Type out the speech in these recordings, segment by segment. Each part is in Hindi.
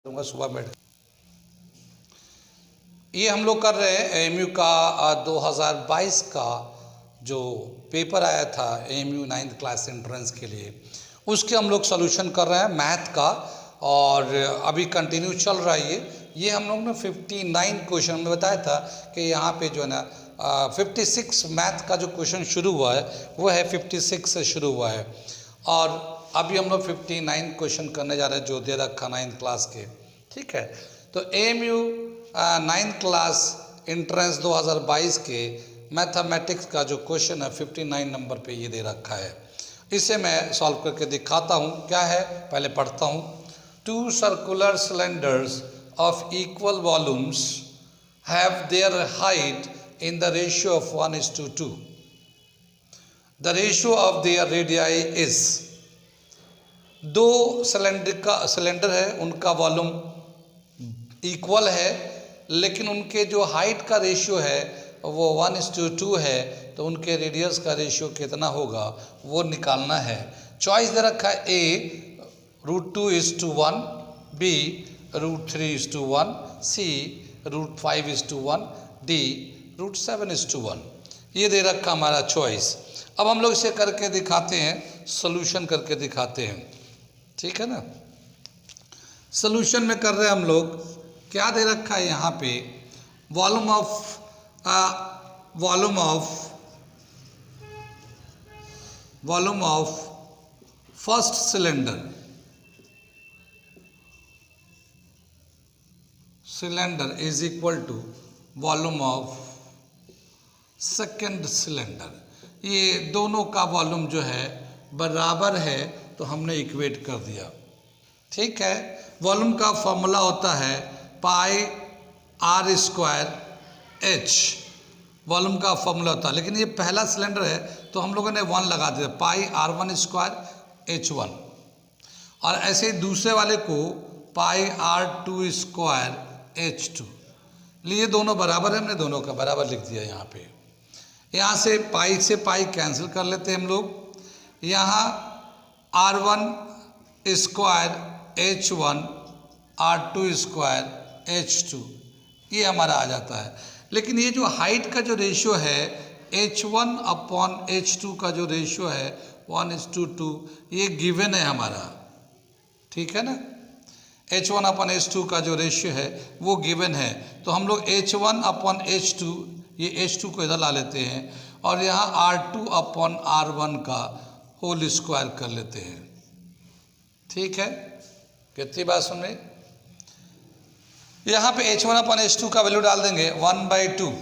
सुबह बैठ ये हम लोग कर रहे हैं एएमयू का 2022 का जो पेपर आया था एएमयू 9th क्लास एंट्रेंस के लिए, उसके हम लोग सोल्यूशन कर रहे हैं मैथ का। और अभी कंटिन्यू चल रहा है ये हम लोग ने 59 क्वेश्चन में बताया था कि यहाँ पे जो है ना 56 मैथ का जो क्वेश्चन शुरू हुआ है वो है 56 से शुरू हुआ है। और अभी हम लोग 59 क्वेश्चन करने जा रहे हैं जो दे रखा 9th क्लास के। ठीक है, तो एएमयू 9th क्लास एंट्रेंस 2022 के मैथमेटिक्स का जो क्वेश्चन है 59 नंबर पे ये दे रखा है। इसे मैं सॉल्व करके दिखाता हूँ। क्या है पहले पढ़ता हूँ। 2 circular cylinders of equal volumes have their height in the ratio of 1:2. The ratio of their radii is, दो सिलेंडर है, उनका वॉल्यूम इक्वल है, लेकिन उनके जो हाइट का रेशियो है वो 1:2 है, तो उनके रेडियस का रेशियो कितना होगा वो निकालना है। चॉइस दे रखा है ए √2:1, बी √3:1, सी √5:1, डी √7:1। ये दे रखा हमारा चॉइस। अब हम लोग इसे करके दिखाते हैं, सॉल्यूशन करके दिखाते हैं। ठीक है ना, सॉल्यूशन में कर रहे हैं हम लोग। क्या दे रखा है यहाँ पे, volume of first cylinder is equal to volume of second cylinder. ये दोनों का वॉल्यूम जो है बराबर है, तो हमने इक्वेट कर दिया। ठीक है, वॉल्यूम का फॉर्मूला होता है πr²h, वॉल्यूम का फॉर्मूला होता है। लेकिन ये पहला सिलेंडर है तो हम लोगों ने 1 लगा दिया, πr1²h1। और ऐसे ही दूसरे वाले को πr2²h2। लिए दोनों बराबर है, हमने दोनों का बराबर लिख दिया। यहाँ पे यहाँ से पाई कैंसिल कर लेते हैं हम लोग। यहाँ r1²h1 r2²h2 ये हमारा आ जाता है। लेकिन ये जो हाइट का जो रेशियो है h1/h2 का जो रेशियो है 1:2, ये गिवन है हमारा। ठीक है ना, h1/h2 का जो रेशियो है वो गिवन है, तो हम लोग h1/h2 ये h2 को इधर ला लेते हैं और यहाँ r2/r1 का होल स्क्वायर कर लेते हैं। ठीक है, कितनी बात सुन रहे। यहाँ पे h1/h2 का वैल्यू डाल देंगे 1/2।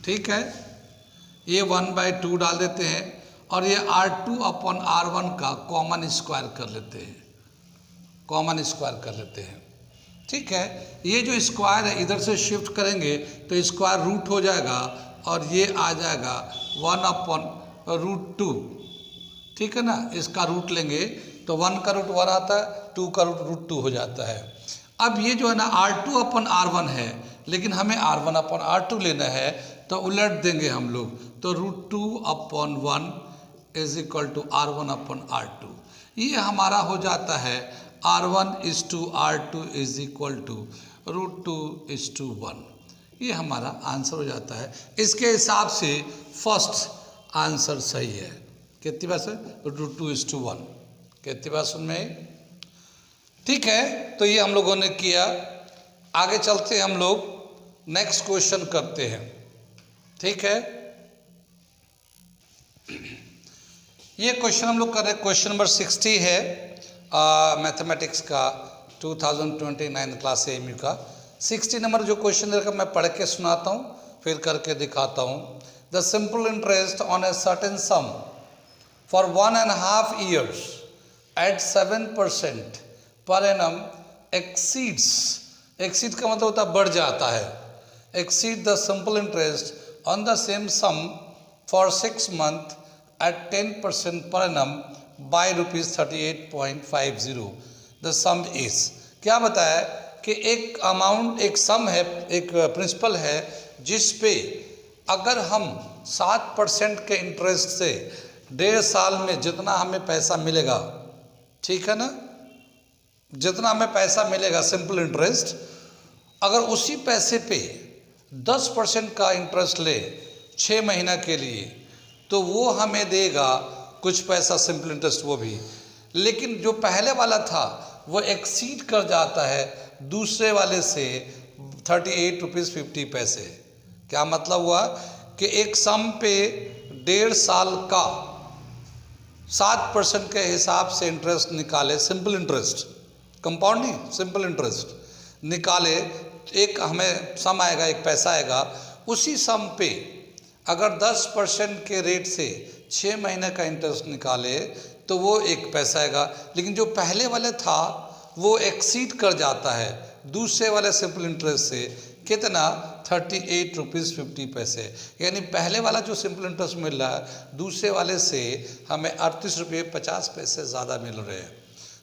ठीक है, ये 1/2 डाल देते हैं और ये r2/r1 का कॉमन स्क्वायर कर लेते हैं, ठीक है, ये जो स्क्वायर है इधर से शिफ्ट करेंगे तो स्क्वायर रूट हो जाएगा और ये आ जाएगा 1/√2। ठीक है ना, इसका रूट लेंगे तो 1 का रूट 1 आता है, 2 का रूट √2 हो जाता है। अब ये जो है ना r2/r1 है, लेकिन हमें r1/r2 लेना है, तो उलट देंगे हम लोग, तो √2/1 इज इक्वल टू r1/r2। ये हमारा हो जाता है r1:r2 इज इक्वल टू √2:1। ये हमारा आंसर हो जाता है। इसके हिसाब से फर्स्ट आंसर सही है। कितनी बात है, √2:1। कितनी बात सुन में। ठीक है, तो ये हम लोगों ने किया। आगे चलते हैं, हम लोग नेक्स्ट क्वेश्चन करते हैं। ठीक है, ये क्वेश्चन हम लोग कर रहे हैं, क्वेश्चन नंबर 60 है मैथमेटिक्स का 2029 क्लास एएमयू का। 60 नंबर जो क्वेश्चन देखा मैं पढ़ के सुनाता हूँ, फिर करके दिखाता हूँ। The simple interest on a certain sum for 1.5 years at 7% per annum exceed का मतलब होता है बढ़ जाता है, exceed the simple interest on the same sum for 6 months at 10% per annum by ₹38.50। The sum is, क्या बताया कि एक अमाउंट, एक सम है, एक प्रिंसिपल है जिस पे अगर हम 7% के इंटरेस्ट से 1.5 साल में जितना हमें पैसा मिलेगा, ठीक है ना, जितना हमें पैसा मिलेगा सिंपल इंटरेस्ट, अगर उसी पैसे पे 10% का इंटरेस्ट ले 6 महीना के लिए, तो वो हमें देगा कुछ पैसा सिंपल इंटरेस्ट वो भी। लेकिन जो पहले वाला था वो एक्सीड कर जाता है दूसरे वाले से 38 रुपीज़ 50 पैसे। क्या मतलब हुआ कि एक सम पे 1.5 साल का 7% के हिसाब से इंटरेस्ट निकाले, सिंपल इंटरेस्ट, कंपाउंड नहीं, सिंपल इंटरेस्ट निकाले, एक हमें सम आएगा, एक पैसा आएगा। उसी सम पे अगर 10% के रेट से 6 महीने का इंटरेस्ट निकाले तो वो एक पैसा आएगा। लेकिन जो पहले वाले था वो एक्सीड कर जाता है दूसरे वाले सिंपल इंटरेस्ट से, कितना 38 रुपीज़ 50 पैसे। यानी पहले वाला जो सिंपल इंटरेस्ट मिल रहा है दूसरे वाले से हमें 38 रुपये 50 पैसे ज़्यादा मिल रहे हैं।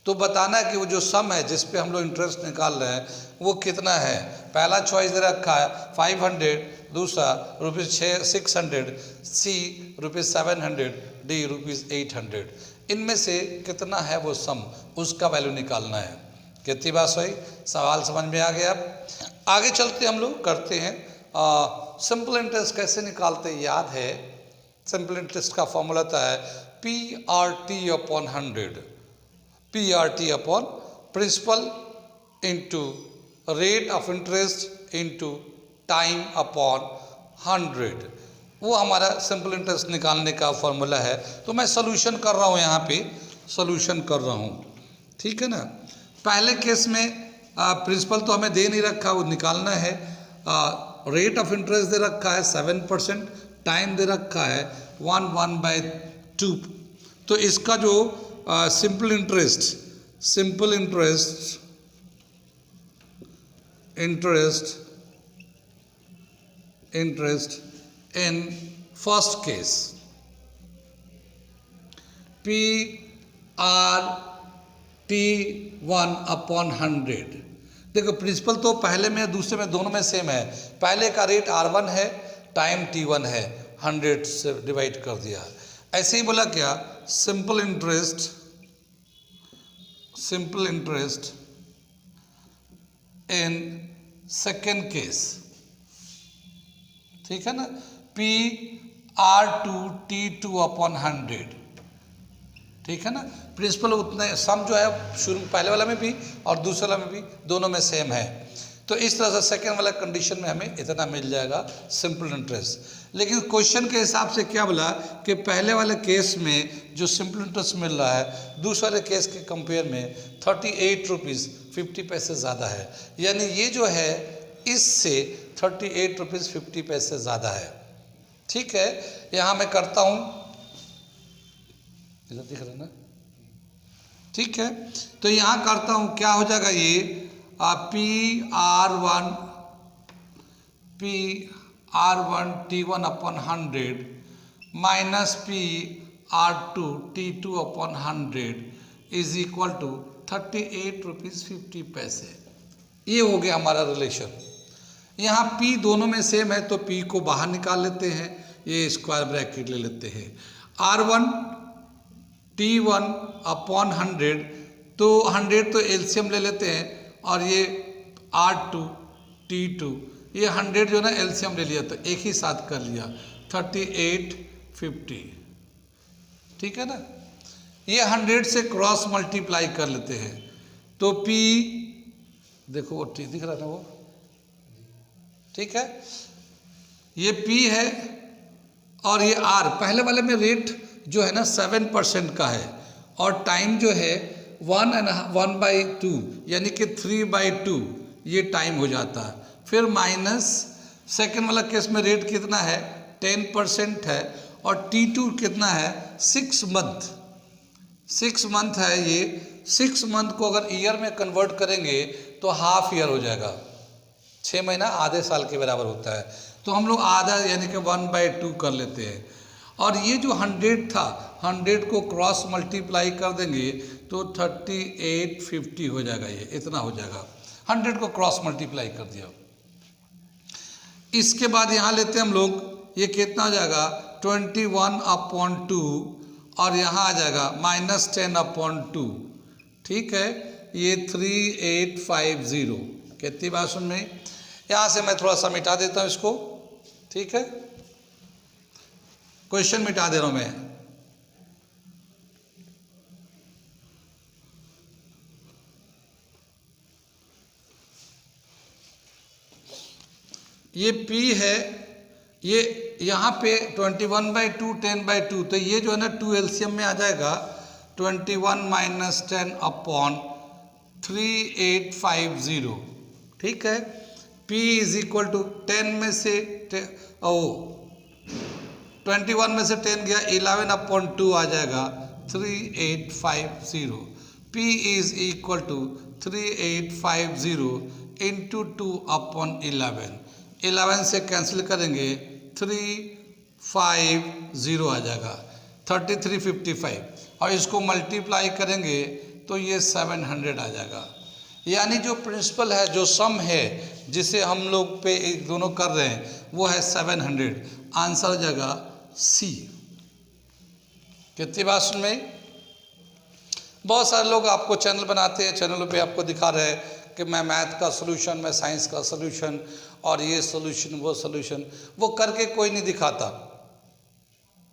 तो बताना है कि वो जो सम है जिस पे हम लोग इंटरेस्ट निकाल रहे हैं वो कितना है। पहला चॉइस दे रखा है 500, दूसरा ₹600, सी ₹700, डी ₹800। इनमें से कितना है वो सम, उसका वैल्यू निकालना है। कितनी बात सही, सवाल समझ में आ गया। अब आगे चलते हम लोग करते हैं सिंपल इंटरेस्ट कैसे निकालते हैं। याद है सिंपल इंटरेस्ट का फॉर्मूला था है PRT/100, PRT upon principal into rate of interest into time upon 100। वो हमारा सिंपल इंटरेस्ट निकालने का फॉर्मूला है। तो मैं सोल्यूशन कर रहा हूँ, यहाँ पे सोल्यूशन कर रहा हूँ, ठीक है ना। पहले केस में प्रिंसिपल तो हमें दे नहीं रखा, वो निकालना है। रेट ऑफ इंटरेस्ट दे रखा है 7%, टाइम दे रखा है 1/2। तो इसका जो simple interest in first case PRT1/100। देखो प्रिंसिपल तो पहले में दूसरे में दोनों में सेम है। पहले का रेट R1 है, टाइम T1 है, 100 से डिवाइड कर दिया। ऐसे ही बोला क्या, simple interest in second case, ठीक है ना, PRT2/100, ठीक है ना। प्रिंसिपल उतने सम जो है शुरू पहले वाला में भी और दूसरे वाला में भी दोनों में सेम है। तो इस तरह से सेकेंड वाला कंडीशन में हमें इतना मिल जाएगा सिंपल इंटरेस्ट। लेकिन क्वेश्चन के हिसाब से क्या बोला कि पहले वाले केस में जो सिंपल इंटरेस्ट मिल रहा है दूसरे वाले केस के कंपेयर में 38 रुपीज़ 50 पैसे ज़्यादा है। यानी ये जो है इससे 38 रुपीज़ 50 पैसे ज़्यादा है, ठीक है। यहाँ मैं करता हूँ, इधर दिख रहा है ना, ठीक है। तो यहाँ करता हूँ, क्या हो जाएगा ये PR1T1/100 minus PR2T2/100 is equal to 38 rupees 50 पैसे। ये हो गया हमारा रिलेशन। यहाँ P दोनों में सेम है तो P को बाहर निकाल लेते हैं, ये स्क्वायर ब्रैकेट ले लेते हैं। R1T1/100 तो 100 तो एलसीएम ले लेते हैं, और ये R2T2 ये 100 जो ना एलसीएम ले लिया तो एक ही साथ कर लिया 3850, ठीक है ना। ये 100 से क्रॉस मल्टीप्लाई कर लेते हैं तो P देखो वो T दिख रहा है ना वो, ठीक है। ये P है और ये R, पहले वाले में रेट जो है ना 7% का है और टाइम जो है 1/2 यानी कि 3/2 ये टाइम हो जाता है। फिर माइनस सेकेंड वाला केस में रेट कितना है 10% है और T2 कितना है 6 मंथ है। ये 6 मंथ को अगर ईयर में कन्वर्ट करेंगे तो हाफ ईयर हो जाएगा, 6 महीना आधे साल के बराबर होता है। तो हम लोग आधा यानी कि 1/2 कर लेते हैं। और ये जो 100 था 100 को क्रॉस मल्टीप्लाई कर देंगे तो 3850 हो जाएगा, ये इतना हो जाएगा। 100 को क्रॉस मल्टीप्लाई कर दिया। इसके बाद यहाँ लेते हैं हम लोग, ये कितना हो जाएगा 21/2 और यहाँ आ जाएगा -10/2, ठीक है। ये 3850। कितनी बात सुन में? यहाँ से मैं थोड़ा सा मिटा देता हूँ इसको, ठीक है, क्वेश्चन मिटा दे रहा हूँ मैं। ये P है, ये यहाँ पे 21/2 10/2, तो ये जो है ना 2 LCM में आ जाएगा 21 - 10 अपॉन 3850, ठीक है। P इज इक्वल टू 10 में से 21 में से 10 गया, 11/2 आ जाएगा 3850। P is equal to 3850 into 2/11, 11 से कैंसिल करेंगे 350 आ जाएगा 3355, और इसको मल्टीप्लाई करेंगे तो ये 700 आ जाएगा। यानी जो प्रिंसिपल है, जो सम है जिसे हम लोग पे एक दोनों कर रहे हैं, वो है 700। आंसर हो जाएगा सी। कितनी बात सुन में? बहुत सारे लोग आपको चैनल बनाते हैं, चैनलों पे आपको दिखा रहे हैं कि मैं मैथ का सॉल्यूशन, मैं साइंस का सॉल्यूशन, और ये सॉल्यूशन वो सॉल्यूशन, वो करके कोई नहीं दिखाता,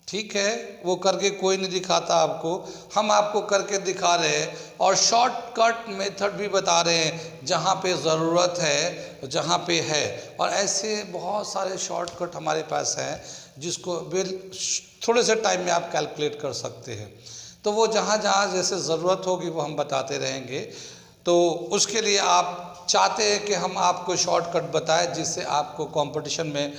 ठीक है, वो करके कोई नहीं दिखाता आपको। हम आपको करके दिखा रहे हैं और शॉर्टकट मेथड भी बता रहे हैं जहाँ पे ज़रूरत है, जहाँ पे है। और ऐसे बहुत सारे शॉर्टकट हमारे पास हैं जिसको थोड़े से टाइम में आप कैलकुलेट कर सकते हैं। तो वो जहाँ जहाँ जैसे ज़रूरत होगी वो हम बताते रहेंगे। तो उसके लिए आप चाहते हैं कि हम आपको शॉर्टकट बताएं जिससे आपको कंपटीशन में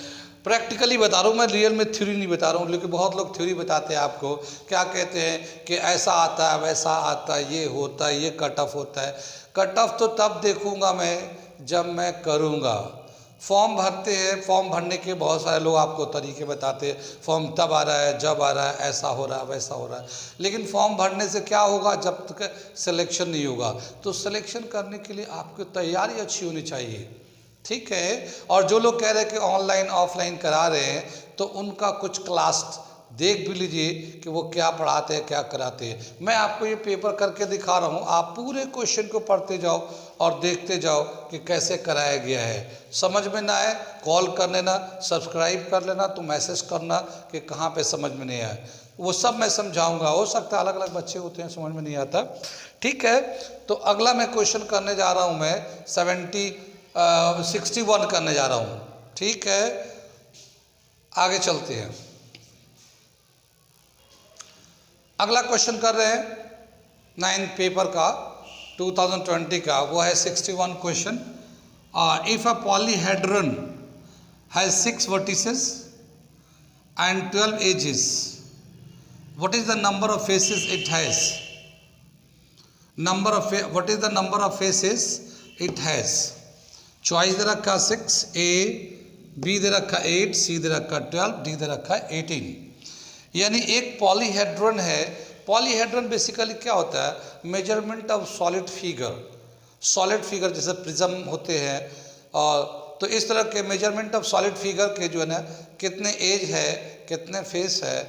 प्रैक्टिकली बता रहा हूँ मैं, रियल में थ्योरी नहीं बता रहा हूँ। लेकिन बहुत लोग थ्योरी बताते हैं आपको, क्या कहते हैं कि ऐसा आता है, वैसा आता है, ये होता है, ये कट ऑफ होता है। कट ऑफ तो तब देखूँगा मैं जब मैं करूँगा। फॉर्म भरते हैं, फॉर्म भरने के बहुत सारे लोग आपको तरीके बताते हैं, फॉर्म तब आ रहा है, जब आ रहा है, ऐसा हो रहा है, वैसा हो रहा है। लेकिन फॉर्म भरने से क्या होगा जब तक सिलेक्शन नहीं होगा। तो सिलेक्शन करने के लिए आपकी तैयारी अच्छी होनी चाहिए, ठीक है। और जो लोग कह रहे हैं कि ऑनलाइन ऑफलाइन करा रहे हैं, तो उनका कुछ क्लास देख भी लीजिए कि वो क्या पढ़ाते हैं, क्या कराते हैं। मैं आपको ये पेपर करके दिखा रहा हूँ, आप पूरे क्वेश्चन को पढ़ते जाओ और देखते जाओ कि कैसे कराया गया है। समझ में ना आए कॉल कर लेना, सब्सक्राइब कर लेना, तो मैसेज करना कि कहाँ पे समझ में नहीं आया, वो सब मैं समझाऊंगा। हो सकता है अलग अलग बच्चे होते हैं, समझ में नहीं आता, ठीक है। तो अगला मैं क्वेश्चन करने जा रहा हूँ, मैं 61 करने जा रहा हूँ, ठीक है। आगे चलते हैं, अगला क्वेश्चन कर रहे हैं 9th पेपर का 2020 का, वो है 61 question. If a polyhedron has 6 vertices and 12 edges, what is the number of faces it has? What is the number of faces it has? Choice दे रखा 6, ए, बी दे रखा 8, सी दे रखा 12, डी दे रखा 18। यानी एक पॉलीहेड्रन है। पॉलीहेड्रन बेसिकली क्या होता है? Measurement of solid figure. Solid figure जैसे प्रिज्म होते हैं, और तो इस तरह के मेजरमेंट ऑफ सॉलिड फिगर के जो है ना, कितने एज है, कितने फेस है,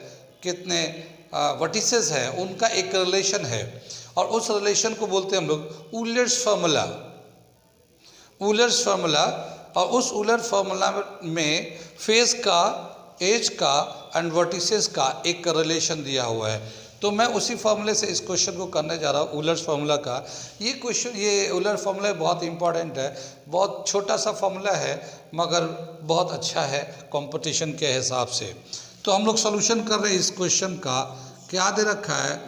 कितने वर्टिसेस है, उनका एक रिलेशन है। और उस रिलेशन को बोलते हैं हम लोग यूलर्स फार्मूला। यूलर्स फार्मूला, और उस यूलर फार्मूला में फेस का, एज का एंड वर्टिसेस का एक रिलेशन दिया हुआ है। तो मैं उसी फार्मूले से इस क्वेश्चन को करने जा रहा हूँ, यूलर्स फार्मूला का। ये क्वेश्चन, ये यूलर फार्मूला बहुत इंपॉर्टेंट है, बहुत छोटा सा फार्मूला है मगर बहुत अच्छा है कंपटीशन के हिसाब से। तो हम लोग सॉल्यूशन कर रहे हैं इस क्वेश्चन का। क्या दे रखा है?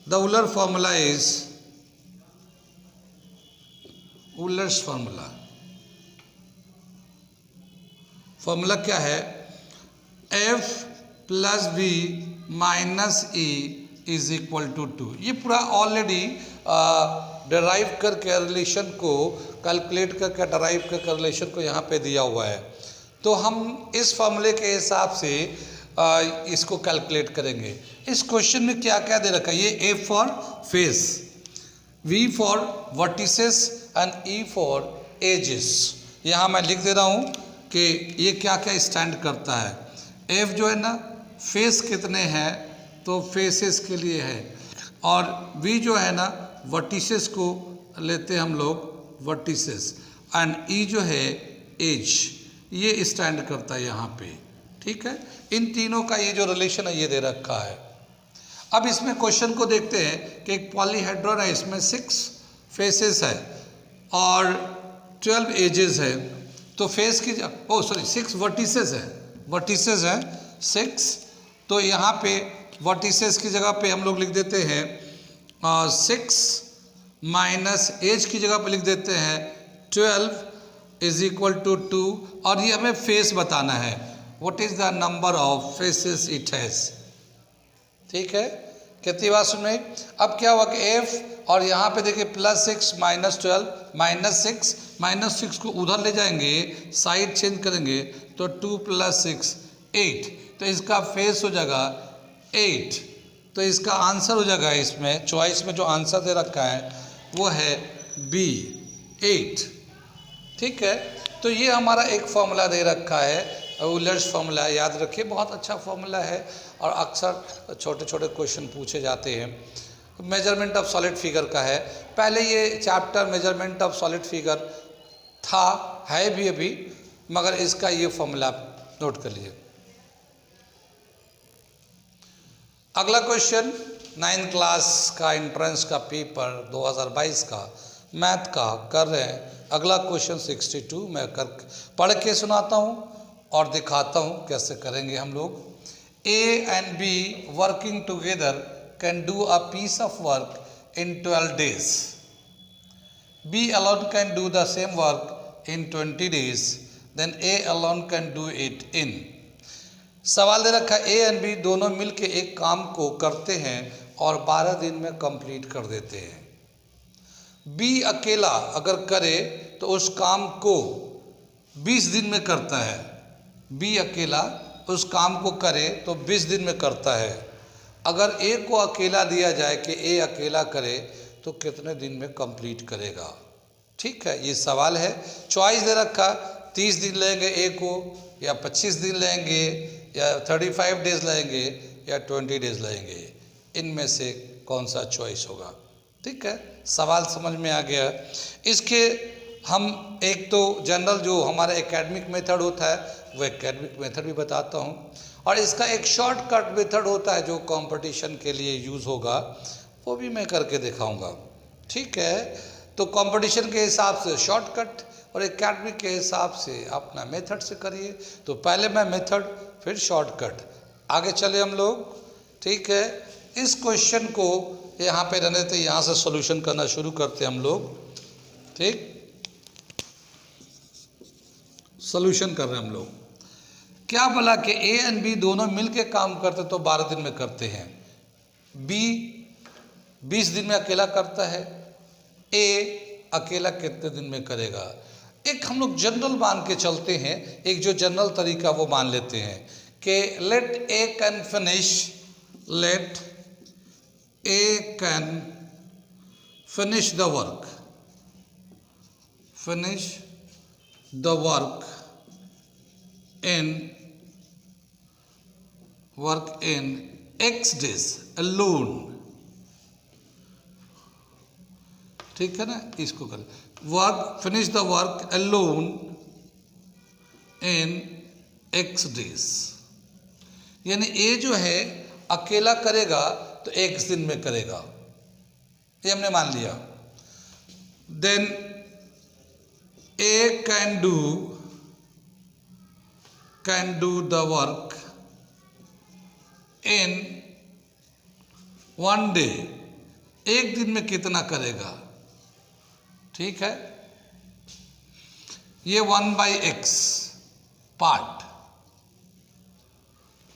The Euler formula is, Euler's formula, formula क्या है? F + B - E is equal to 2। ये पूरा ऑलरेडी डराइव करके रिलेशन को कैलकुलेट करके, डराइव करके रिलेशन को यहाँ पे दिया हुआ है। तो हम इस फार्मूले के हिसाब से इसको कैलकुलेट करेंगे। इस क्वेश्चन में क्या क्या दे रखा है? ये A for face, V for vertices and E for ages. यहाँ मैं लिख दे रहा हूँ कि ये क्या क्या स्टैंड करता है। F जो है ना, फेस कितने हैं, तो फेसेस के लिए है। और V जो है ना, वर्टिसेस को लेते हैं हम लोग, वर्टिसेस, एंड ई जो है एज, ये स्टैंड करता है यहाँ पे। ठीक है, इन तीनों का ये जो रिलेशन है ये दे रखा है। अब इसमें क्वेश्चन को देखते हैं कि एक पॉलीहेड्रॉन है, इसमें 6 फेसेस है और 12 एजेस है। तो फेस की 6 वर्टिसेस है, वर्टिसेस है 6। तो यहाँ पे वर्टिसेस की जगह पे हम लोग लिख देते हैं 6 माइनस एज की जगह पे लिख देते हैं 12 इज इक्वल टू 2, और ये हमें फेस बताना है, what is the number of faces it has. ठीक है, कितनी बात सुन रही। अब क्या हुआ कि एफ, और यहाँ पे देखिए +6 माइनस 12 -6 को उधर ले जाएंगे, साइड चेंज करेंगे तो 2 + 6 8, तो इसका फेस हो जाएगा 8। तो इसका आंसर हो जाएगा, इसमें चॉइस में जो आंसर दे रखा है वो है बी 8। ठीक है, तो ये हमारा एक फॉर्मूला दे रखा है, यूलर्स फॉर्मूला, याद रखिए बहुत अच्छा फॉर्मूला है और अक्सर छोटे छोटे क्वेश्चन पूछे जाते हैं। मेजरमेंट ऑफ सॉलिड फिगर का है, पहले ये chapter measurement of solid figure था, है भी अभी, मगर इसका ये फॉर्मूला नोट कर लीजिए। अगला क्वेश्चन 9th क्लास का एंट्रेंस का पेपर 2022 का मैथ का कर रहे हैं। अगला क्वेश्चन 62 मैं पढ़ के सुनाता हूँ और दिखाता हूँ कैसे करेंगे हम लोग। A and B working together can do a piece of work in 12 days. B alone can do the same work in 20 days. Then A alone can do it in. सवाल दे रखा है, A and B दोनों मिलके एक काम को करते हैं और 12 दिन में कंप्लीट कर देते हैं। B अकेला अगर करे तो उस काम को 20 दिन में करता है। B अकेला उस काम को करे तो 20 दिन में करता है। अगर A को अकेला दिया जाए कि A अकेला करे तो कितने दिन में कंप्लीट करेगा। ठीक है, ये सवाल है। चॉइस दे रखा, 30 दिन लेंगे A को, या 25 दिन लेंगे, या 35 डेज लेंगे, या 20 डेज लेंगे। इनमें से कौन सा चॉइस होगा। ठीक है, सवाल समझ में आ गया। इसके हम एक तो जनरल जो हमारा एकेडमिक मेथड होता है वो एकेडमिक मेथड भी बताता हूँ, और इसका एक शॉर्टकट मेथड होता है जो कंपटीशन के लिए यूज़ होगा, वो भी मैं करके दिखाऊंगा। ठीक है, तो कंपटीशन के हिसाब से शॉर्टकट और एकेडमिक के हिसाब से अपना मेथड से करिए। तो पहले मैं मेथड फिर शॉर्टकट, आगे चले हम लोग। ठीक है, इस क्वेश्चन को यहाँ पे रहने थे, यहाँ से सॉल्यूशन करना शुरू करते हैं हम लोग। ठीक, सॉल्यूशन कर रहे हैं हम लोग। क्या बोला कि A एंड B दोनों मिलके काम करते तो 12 दिन में करते हैं। B 20 दिन में अकेला करता है, A अकेला कितने दिन में करेगा। एक हम लोग जनरल मान के चलते हैं, एक जो जनरल तरीका वो मान लेते हैं कि let A can finish the work in X days alone। ठीक है ना, इसको कर finish the work alone in X days, यानी A जो है अकेला करेगा तो X दिन में करेगा, ये हमने मान लिया। Then A can do the work in 1 day, एक दिन में कितना करेगा। ठीक है, ये 1/x पार्ट।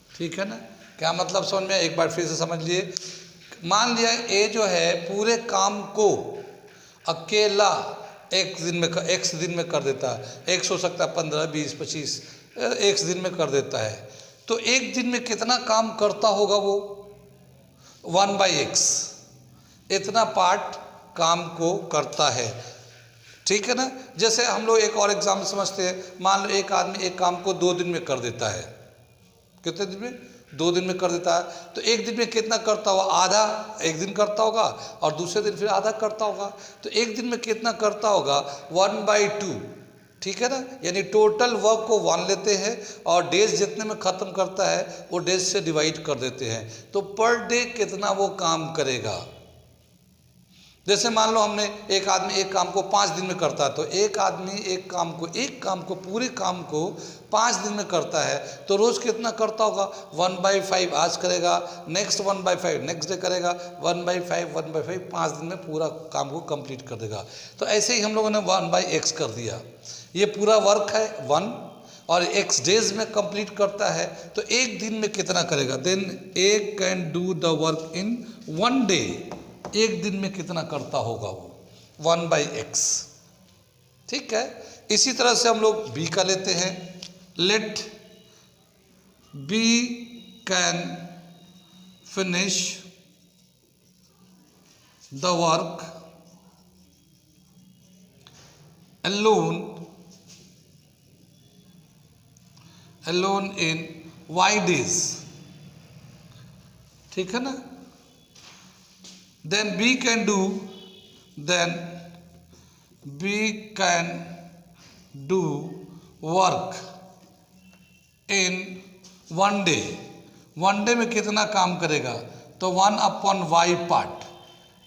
ठीक है ना, क्या मतलब समझ में, एक बार फिर से समझ लिए। मान लिया A जो है पूरे काम को अकेला एक दिन में कर देता है। X हो सकता है 15, 20, 25, X दिन में कर देता है। तो एक दिन में कितना काम करता होगा वो 1/x, इतना पार्ट काम को करता है। ठीक है ना, जैसे हम लोग एक और एग्जाम्पल समझते हैं। मान लो एक आदमी एक काम को 2 दिन में कर देता है। कितने दिन में? 2 दिन में कर देता है। तो एक दिन में कितना करता होगा, आधा एक दिन करता होगा और दूसरे दिन फिर आधा करता होगा। तो एक दिन में कितना करता होगा, 1/2, ठीक है ना। यानी टोटल वर्क को 1 लेते हैं और डेज जितने में ख़त्म करता है वो डेज से डिवाइड कर देते हैं। तो पर डे कितना वो काम करेगा। जैसे मान लो हमने एक आदमी एक काम को 5 दिन में करता है, तो एक आदमी एक काम को पूरे काम को 5 दिन में करता है, तो रोज़ कितना करता होगा, 1/5 आज करेगा, नेक्स्ट 1/5 नेक्स्ट डे करेगा, 1/5 5 दिन में पूरा काम को कंप्लीट कर देगा। तो ऐसे ही हम लोगों ने 1/x कर दिया। ये पूरा वर्क है 1 और x डेज में कंप्लीट करता है, तो एक दिन में कितना करेगा, then a can do the work in 1 day. एक दिन में कितना करता होगा वो, 1/x, ठीक है। इसी तरह से हम लोग b का लेते हैं, let b can finish the work alone in y days, ठीक है ना। then b can do work in 1 day। 1 day में कितना काम करेगा, तो 1/y पार्ट,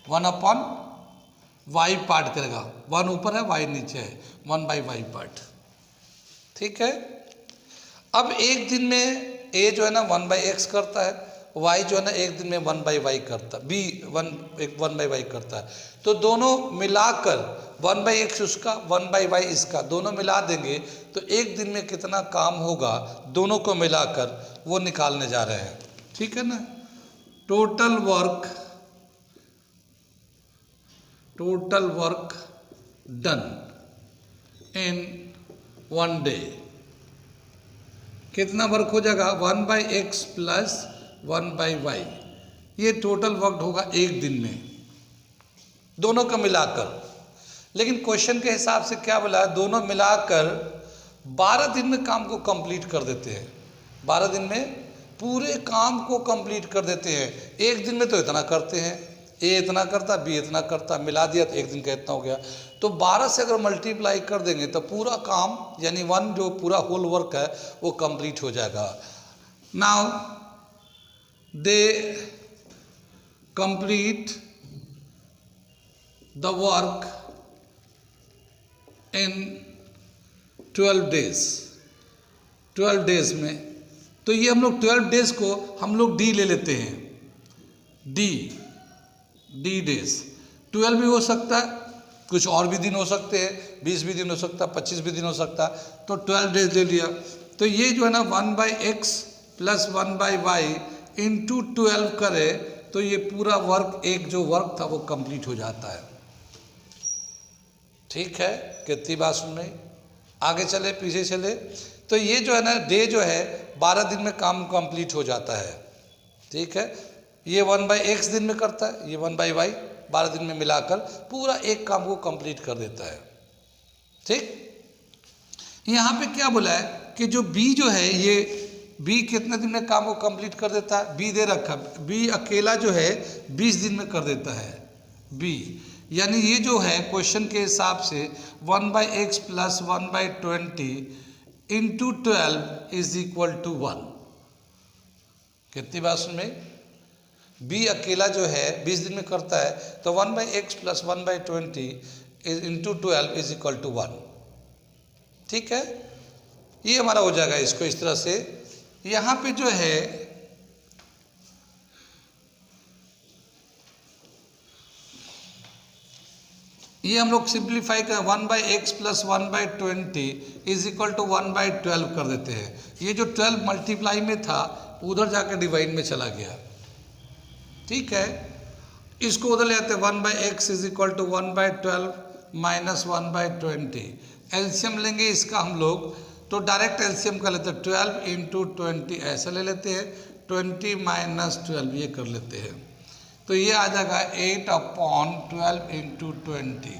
1/y पार्ट करेगा। 1 ऊपर है y नीचे है, 1/y पार्ट, ठीक है। अब एक दिन में a जो है ना 1/x करता है, y जो है ना एक दिन में 1/y करता है, b 1/y करता है। तो दोनों मिलाकर 1/x उसका 1/y इसका दोनों मिला देंगे तो एक दिन में कितना काम होगा, दोनों को मिलाकर वो निकालने जा रहे हैं, ठीक है ना। Total work done in 1 day, कितना वर्क हो जाएगा, 1/x प्लस 1/y। ये टोटल वर्क होगा एक दिन में, दोनों का मिलाकर। लेकिन क्वेश्चन के हिसाब से क्या बोला, दोनों मिलाकर 12 दिन में काम को कंप्लीट कर देते हैं। 12 दिन में पूरे काम को कंप्लीट कर देते हैं। एक दिन में तो इतना करते हैं, ए इतना करता, बी इतना करता, मिला दिया तो एक दिन का इतना हो गया। तो 12 से अगर मल्टीप्लाई कर देंगे तो पूरा काम यानी 1 जो पूरा होल वर्क है वो कंप्लीट हो जाएगा। Now they complete the work in 12 days. 12 days में तो ये हम लोग 12 डेज को हम लोग डी ले लेते हैं, डी डेज। 12 भी हो सकता है, कुछ और भी दिन हो सकते हैं, 20 भी दिन हो सकता है, 25 भी दिन हो सकता है। तो 12 डेज ले लिया। तो ये जो है ना 1/x प्लस 1/y इंटू 12 करे तो ये पूरा वर्क, एक जो वर्क था वो कंप्लीट हो जाता है, ठीक है। कितनी बात सुन रही, आगे चले पीछे चले। तो ये जो है ना डे जो है 12 दिन में काम कंप्लीट हो जाता है, ठीक है। ये 1/x दिन में करता है, ये 1/y 12 दिन में मिलाकर पूरा एक काम को कंप्लीट कर देता है, ठीक। यहाँ पे क्या बोला है कि जो b जो है ये b कितने दिन में काम को कंप्लीट कर देता है, b दे रखा, b अकेला जो है 20 दिन में कर देता है b। यानी ये जो है क्वेश्चन के हिसाब से 1/x plus 1/20 into 12 is equal to 1। कितनी बात सुन में, b अकेला जो है 20 दिन में करता है तो 1/x plus 1/20 into 12 is equal to 1, ठीक है। ये हमारा हो जाएगा इसको इस तरह से। यहाँ पे जो है ये हम लोग सिंप्लीफाई कर 1/x plus 1/20 is equal to 1/12 कर देते हैं। ये जो 12 मल्टीप्लाई में था उधर जाकर डिवाइड में चला गया, ठीक है। इसको उधर ले आते हैं 1/x is equal to 1/12 minus 1/20। LCM लेंगे इसका हम लोग, तो डायरेक्ट एलसीएम कर लेते हैं 12 इंटू 20 ऐसा ले लेते हैं, 20 माइनस 12 ये कर लेते हैं। तो ये आ जाएगा 8/12 इंटू 20।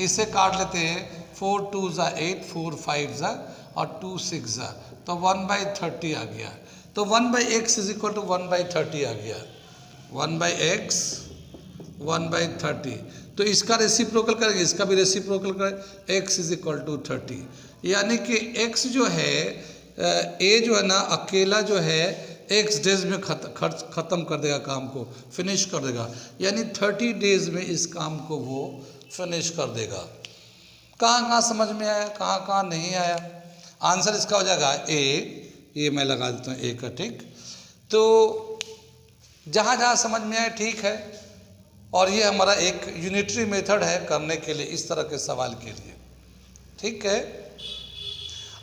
इससे काट लेते हैं, 4 2 ज़ा 8, 4 5 ज़ा और 2 6 ज़ा, तो 1/30 आ गया। तो 1/x इज इक्वल टू 1/30 आ गया, 1/x 1/30। तो इसका रेसिप्रोकल करेंगे, इसका भी रेसिप्रोकल करें, x इज इक्वल टू 30, यानी कि x जो है a जो है ना अकेला जो है x डेज में ख़त्म कर देगा, काम को फिनिश कर देगा, यानी 30 डेज में इस काम को वो फिनिश कर देगा। कहाँ कहाँ समझ में आया, कहाँ कहाँ नहीं आया? आंसर इसका हो जाएगा ए, ये मैं लगा देता हूँ ए का टिक। तो जहाँ जहाँ समझ में आया ठीक है, और ये हमारा एक यूनिटरी मेथड है करने के लिए इस तरह के सवाल के लिए, ठीक है।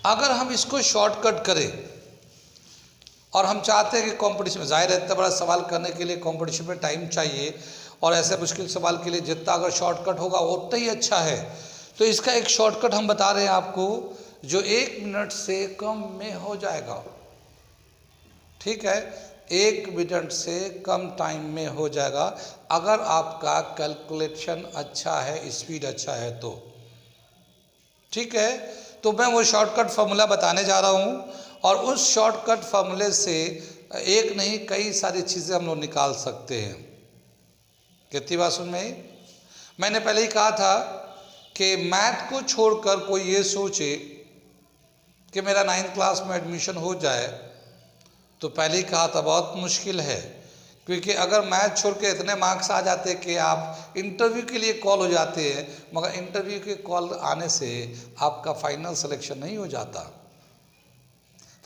अगर हम इसको शॉर्टकट करें और हम चाहते हैं कि कंपटीशन में, जाहिर है इतना बड़ा सवाल करने के लिए कंपटीशन में टाइम चाहिए, और ऐसे मुश्किल सवाल के लिए जितना अगर शॉर्टकट होगा उतना ही अच्छा है। तो इसका एक शॉर्टकट हम बता रहे हैं आपको, जो 1 मिनट से कम में हो जाएगा, ठीक है, 1 मिनट से कम टाइम में हो जाएगा, अगर आपका कैलकुलेशन अच्छा है, स्पीड अच्छा है तो, ठीक है। तो मैं वो शॉर्टकट फार्मूला बताने जा रहा हूँ, और उस शॉर्टकट फार्मूले से एक नहीं कई सारी चीज़ें हम लोग निकाल सकते हैं। कितनी बात सुन में? मैंने पहले ही कहा था कि मैथ को छोड़कर कोई ये सोचे कि मेरा 9th क्लास में एडमिशन हो जाए, तो पहले ही कहा था बहुत मुश्किल है, क्योंकि अगर मैथ छोड़ के इतने मार्क्स आ जाते कि आप इंटरव्यू के लिए कॉल हो जाते हैं, मगर इंटरव्यू के कॉल आने से आपका फाइनल सिलेक्शन नहीं हो जाता।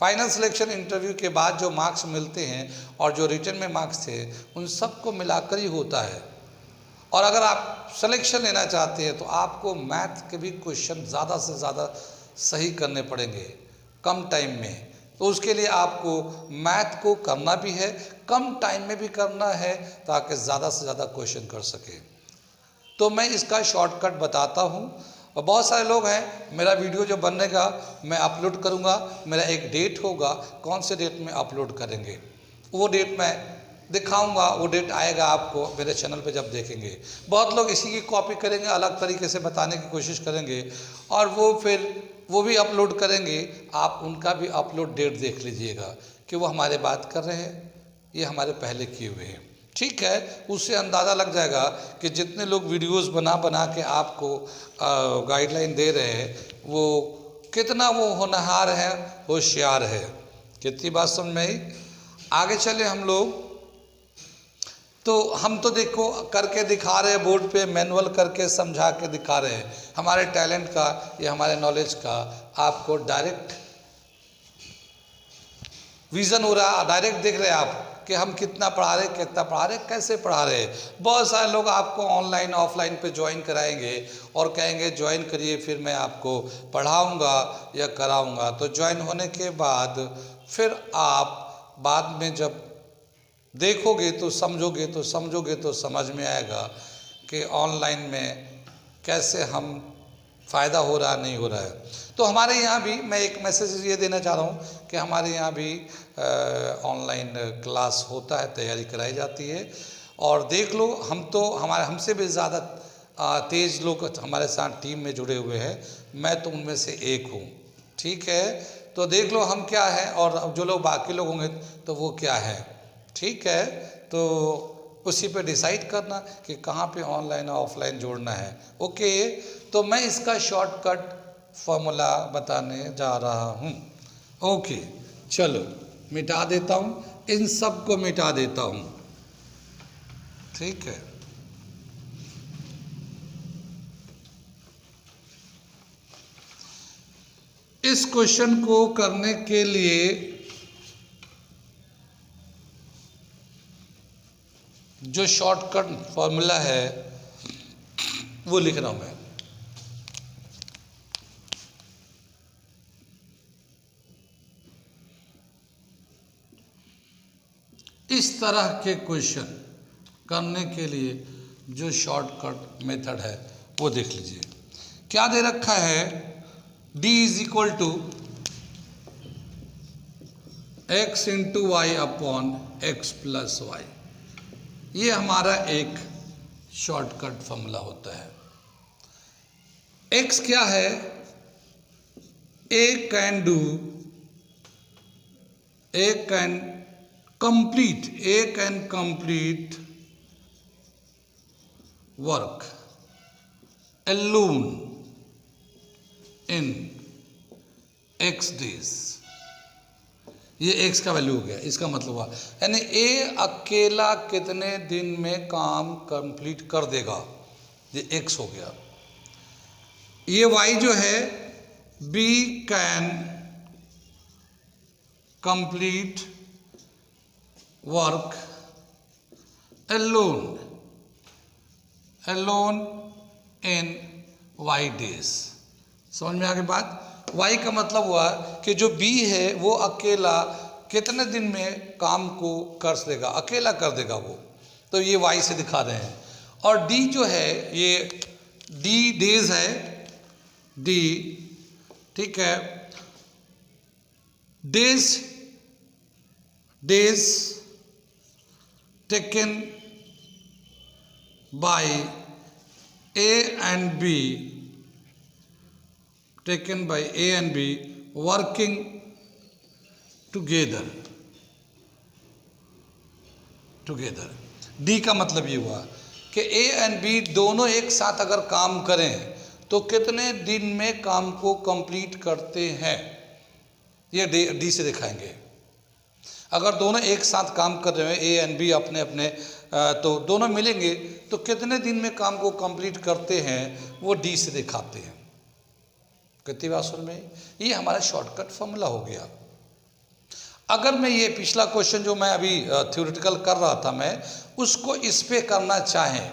फाइनल सिलेक्शन इंटरव्यू के बाद जो मार्क्स मिलते हैं और जो रिटन में मार्क्स थे उन सबको मिलाकर ही होता है। और अगर आप सिलेक्शन लेना चाहते हैं तो आपको मैथ के भी क्वेश्चन ज़्यादा से ज़्यादा सही करने पड़ेंगे कम टाइम में। तो उसके लिए आपको मैथ को करना भी है, कम टाइम में भी करना है, ताकि ज़्यादा से ज़्यादा क्वेश्चन कर सके। तो मैं इसका शॉर्टकट बताता हूँ। और बहुत सारे लोग हैं, मेरा वीडियो जो बनेगा मैं अपलोड करूँगा, मेरा एक डेट होगा, कौन से डेट में अपलोड करेंगे वो डेट मैं दिखाऊंगा, वो डेट आएगा आपको मेरे चैनल पे जब देखेंगे। बहुत लोग इसी की कॉपी करेंगे, अलग तरीके से बताने की कोशिश करेंगे, और वो फिर वो भी अपलोड करेंगे। आप उनका भी अपलोड डेट देख लीजिएगा कि वो हमारे बात कर रहे हैं, ये हमारे पहले किए हुए हैं, ठीक है। उससे अंदाज़ा लग जाएगा कि जितने लोग वीडियोस बना बना के आपको गाइडलाइन दे रहे हैं वो कितना वो होनहार है, होशियार है। कितनी बात समझ में आई? आगे चले हम लोग। तो हम तो देखो करके दिखा रहे हैं बोर्ड पे, मैनुअल करके समझा के दिखा रहे हैं, हमारे टैलेंट का या हमारे नॉलेज का आपको डायरेक्ट विज़न हो रहा है, डायरेक्ट देख रहे हैं आप कि हम कितना पढ़ा रहे, कितना पढ़ा रहे, कैसे पढ़ा रहे। बहुत सारे लोग आपको ऑनलाइन ऑफलाइन पे ज्वाइन कराएंगे और कहेंगे ज्वाइन करिए फिर मैं आपको पढ़ाऊंगा या कराऊंगा। तो ज्वाइन होने के बाद फिर आप बाद में जब देखोगे तो समझोगे तो समझ में आएगा कि ऑनलाइन में कैसे हम फ़ायदा हो रहा नहीं हो रहा है। तो हमारे यहाँ भी मैं एक मैसेज ये देना चाह रहा हूँ कि हमारे यहाँ भी ऑनलाइन क्लास होता है, तैयारी कराई जाती है। और देख लो, हम तो हमसे भी ज़्यादा तेज़ लोग हमारे साथ टीम में जुड़े हुए हैं, मैं तो उनमें से एक हूँ, ठीक है। तो देख लो हम क्या है और जो लोग बाकी लोग होंगे तो वो क्या है, ठीक है। तो उसी पे डिसाइड करना कि कहाँ पे ऑनलाइन और ऑफलाइन जोड़ना है, ओके। तो मैं इसका शॉर्टकट फॉर्मूला बताने जा रहा हूँ, ओके। चलो मिटा देता हूँ, इन सब को मिटा देता हूँ, ठीक है। इस क्वेश्चन को करने के लिए जो शॉर्टकट फॉर्मूला है वो लिख रहा हूं मैं। इस तरह के क्वेश्चन करने के लिए जो शॉर्टकट मेथड है वो देख लीजिए। क्या दे रखा है, d is equal to x into y upon x plus y. ये हमारा एक शॉर्टकट फॉर्मूला होता है। x क्या है, a can do A can complete work alone in X days। ये x का वैल्यू हो गया, इसका मतलब हुआ यानी A अकेला कितने दिन में काम कंप्लीट कर देगा, ये x हो गया। ये y जो है B can complete work alone in y days. समझ में आ गई बात। y का मतलब हुआ कि जो b है वो अकेला कितने दिन में काम को कर देगा, अकेला कर देगा वो, तो ये y से दिखा रहे हैं। और d जो है ये d डेज है, d ठीक है, days taken by A and B working together। D का मतलब ये हुआ कि A and B दोनों एक साथ अगर काम करें तो कितने दिन में काम को कंप्लीट करते हैं, ये D से दिखाएंगे। अगर दोनों एक साथ काम कर रहे हैं A and B अपने अपने, तो दोनों मिलेंगे तो कितने दिन में काम को कंप्लीट करते हैं वो D से दिखाते हैं। कितनी बात सुन में, ये हमारा शॉर्टकट फॉर्मूला हो गया। अगर मैं ये पिछला क्वेश्चन जो मैं अभी थ्योरेटिकल कर रहा था, मैं उसको इस पे करना चाहें,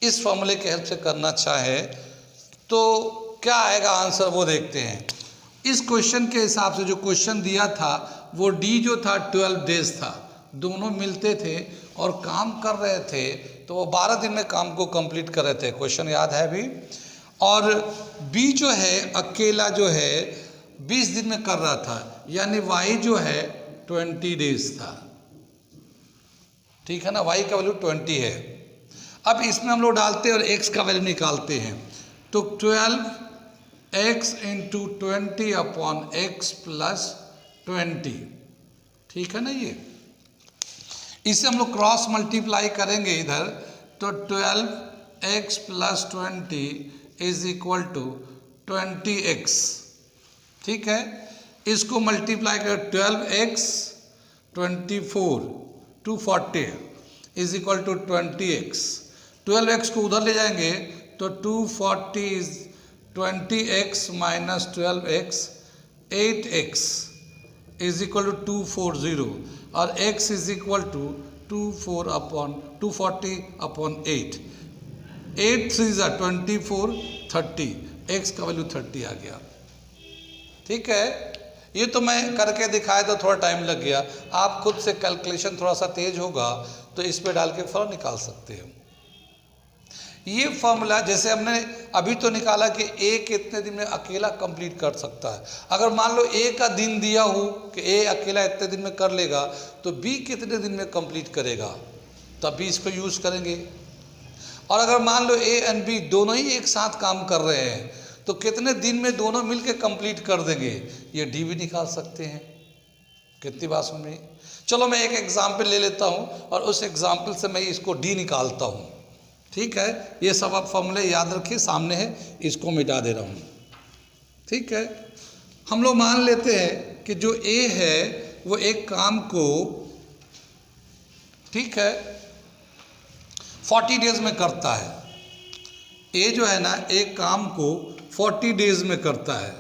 इस फॉर्मूले के हेल्प से करना चाहे तो क्या आएगा आंसर वो देखते हैं। इस क्वेश्चन के हिसाब से जो क्वेश्चन दिया था वो D जो था 12 डेज था, दोनों मिलते थे और काम कर रहे थे, तो वो 12 दिन में काम को कंप्लीट कर रहे थे, क्वेश्चन याद है अभी। और B जो है अकेला जो है 20 दिन में कर रहा था, यानी Y जो है 20 डेज था, ठीक है ना, Y का वैल्यू 20 है। अब इसमें हम लोग डालते हैं और X का वैल्यू निकालते हैं, तो 12x into 20 upon x plus 20, ठीक है ना। ये इसे हम लोग क्रॉस मल्टीप्लाई करेंगे इधर, तो 12x plus 20 is equal to 20x, ठीक है। इसको मल्टीप्लाई कर 12x 24 240 is equal to 20x। 12x को उधर ले जाएंगे तो 240 is 20x minus 12x 8x is equal to 240 और x is equal to 240 upon 8 3 ज़ा 24 30, x का वैल्यू 30 आ गया, ठीक है। ये तो मैं करके दिखाया तो थोड़ा टाइम लग गया, आप खुद से कैलकुलेशन थोड़ा सा तेज होगा तो इस पे डाल के फॉर्म निकाल सकते हैं। ये फॉर्मूला जैसे हमने अभी तो निकाला कि A कितने दिन में अकेला कंप्लीट कर सकता है। अगर मान लो A का दिन दिया हो कि A अकेला इतने दिन में कर लेगा, तो B कितने दिन में कंप्लीट करेगा, तब भी इसको यूज़ करेंगे। और अगर मान लो A और B दोनों ही एक साथ काम कर रहे हैं तो कितने दिन में दोनों मिलके कंप्लीट कर देंगे, ये D भी निकाल सकते हैं। कितनी बात समझ में। चलो मैं एक एग्जाम्पल ले लेता हूँ और उस एग्जाम्पल से मैं इसको D निकालता हूँ, ठीक है। ये सब आप फॉर्मूले याद रखिए, सामने है, इसको मिटा दे रहा हूँ, ठीक है। हम लोग मान लेते हैं कि जो A है वो एक काम को, ठीक है, 40 डेज में करता है। A जो है ना एक काम को 40 डेज में करता है,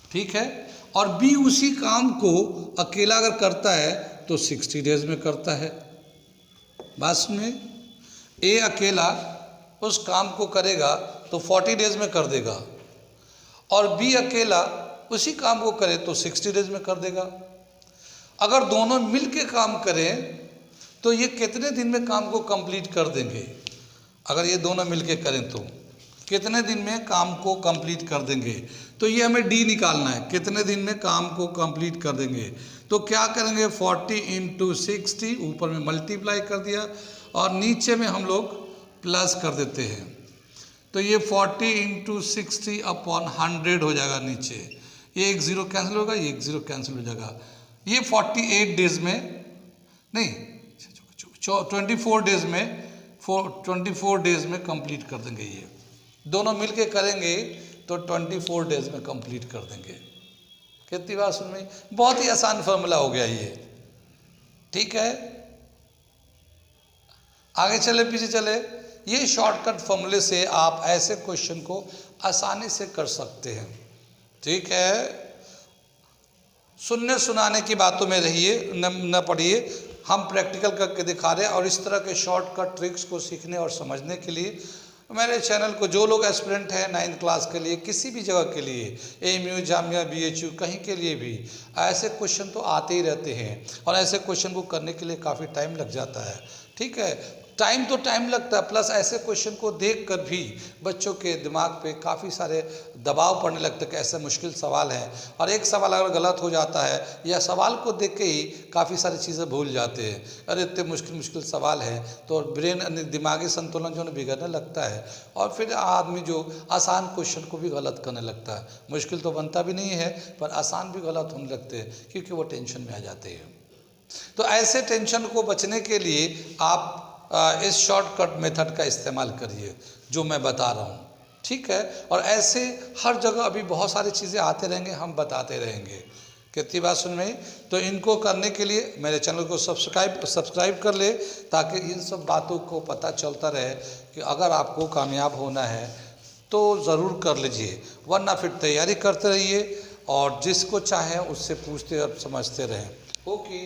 ठीक है। और B उसी काम को अकेला अगर करता है तो 60 डेज में करता है। बस में A अकेला उस काम को करेगा तो 40 डेज में कर देगा और B अकेला उसी काम को करे तो 60 डेज में कर देगा। अगर दोनों मिल के काम करें तो ये कितने दिन में काम को कंप्लीट कर देंगे, अगर ये दोनों मिल के करें तो कितने दिन में काम को कंप्लीट कर देंगे। तो ये हमें D निकालना है, कितने दिन में काम को कंप्लीट कर देंगे। तो क्या करेंगे, 40 इंटू 60 ऊपर में मल्टीप्लाई कर दिया और नीचे में हम लोग प्लस कर देते हैं, तो ये 40 इंटू 60 अपॉन 100 हो जाएगा नीचे, ये एक ज़ीरो कैंसिल होगा, ये एक ज़ीरो कैंसिल हो जाएगा। ये 48 डेज में नहीं 24 डेज में 24 डेज में कंप्लीट कर देंगे। ये दोनों मिलके करेंगे तो 24 डेज में कंप्लीट कर देंगे। कितनी बार सुन में, बहुत ही आसान फॉर्मूला हो गया ये, ठीक है। आगे चले पीछे चले, ये शॉर्टकट फॉर्मूले से आप ऐसे क्वेश्चन को आसानी से कर सकते हैं, ठीक है। सुनने सुनाने की बातों में रहिए, न पढ़िए, हम प्रैक्टिकल करके दिखा रहे हैं। और इस तरह के शॉर्टकट ट्रिक्स को सीखने और समझने के लिए मेरे चैनल को जो लोग एस्पिरेंट हैं 9th क्लास के लिए, किसी भी जगह के लिए, AMU, जामिया, BHU, कहीं के लिए भी ऐसे क्वेश्चन तो आते ही रहते हैं। और ऐसे क्वेश्चन को करने के लिए काफ़ी टाइम लग जाता है, ठीक है। टाइम तो टाइम लगता है, प्लस ऐसे क्वेश्चन को देखकर भी बच्चों के दिमाग पे काफ़ी सारे दबाव पड़ने लगते हैं कि ऐसे मुश्किल सवाल हैं, और एक सवाल अगर गलत हो जाता है या सवाल को देख के ही काफ़ी सारी चीज़ें भूल जाते हैं। अरे इतने मुश्किल सवाल हैं, तो ब्रेन दिमागी संतुलन जो है बिगड़ने लगता है, और फिर आदमी जो आसान क्वेश्चन को भी गलत करने लगता है। मुश्किल तो बनता भी नहीं है, पर आसान भी गलत होने लगते हैं क्योंकि वो टेंशन में आ जाते हैं। तो ऐसे टेंशन को बचने के लिए आप इस शॉर्टकट मेथड का इस्तेमाल करिए जो मैं बता रहा हूँ, ठीक है। और ऐसे हर जगह अभी बहुत सारी चीज़ें आते रहेंगे, हम बताते रहेंगे। कितनी बात सुन में, तो इनको करने के लिए मेरे चैनल को सब्सक्राइब कर ले, ताकि इन सब बातों को पता चलता रहे कि अगर आपको कामयाब होना है तो ज़रूर कर लीजिए, वरना फिर तैयारी करते रहिए और जिसको चाहें उससे पूछते और समझते रहें। ओके।